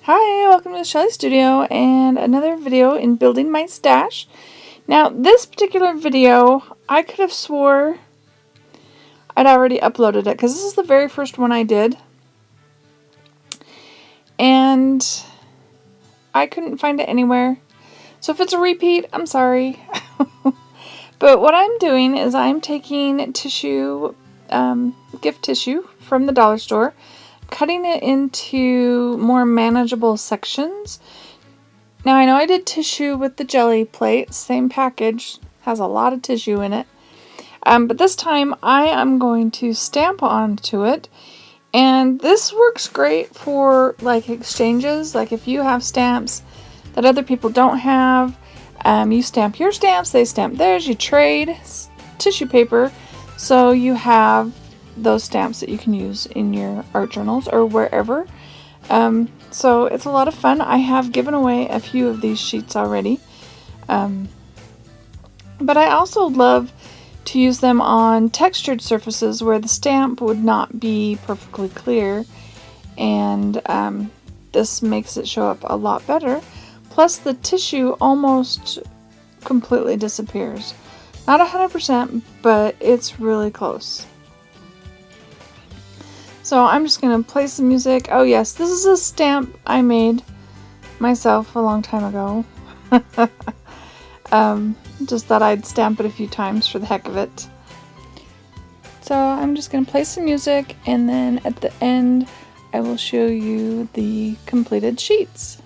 Hi, welcome to the Shelley Studio and another video in building my stash. Now, this particular video, I could have swore I'd already uploaded it because this is the very first one I did. And I couldn't find it anywhere. So if it's a repeat, I'm sorry. But what I'm doing is I'm taking tissue, gift tissue from the dollar store, cutting it into more manageable sections. Now I know I did tissue with the jelly plate, same package, has a lot of tissue in it. But this time I am going to stamp onto it, and this works great for like exchanges. Like if you have stamps that other people don't have, you stamp your stamps, they stamp theirs, you trade tissue paper, so you have those stamps that you can use in your art journals or wherever. So it's a lot of fun. I have given away a few of these sheets already. But I also love to use them on textured surfaces where the stamp would not be perfectly clear, and this makes it show up a lot better. Plus the tissue almost completely disappears. Not 100%, but it's really close. So I'm just going to play some music. Oh yes, this is a stamp I made myself a long time ago. Just thought I'd stamp it a few times for the heck of it. So I'm just going to play some music, and then at the end I will show you the completed sheets.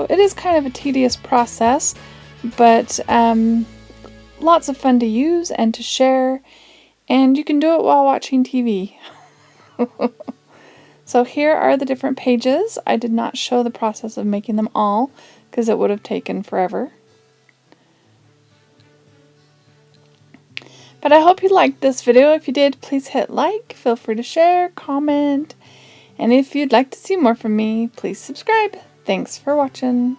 it is kind of a tedious process, but lots of fun to use and to share, and you can do it while watching TV. So here are the different pages. I did not show the process of making them all because it would have taken forever. But I hope you liked this video. If you did, please hit like, feel free to share, comment, and if you'd like to see more from me, please subscribe. Thanks for watching.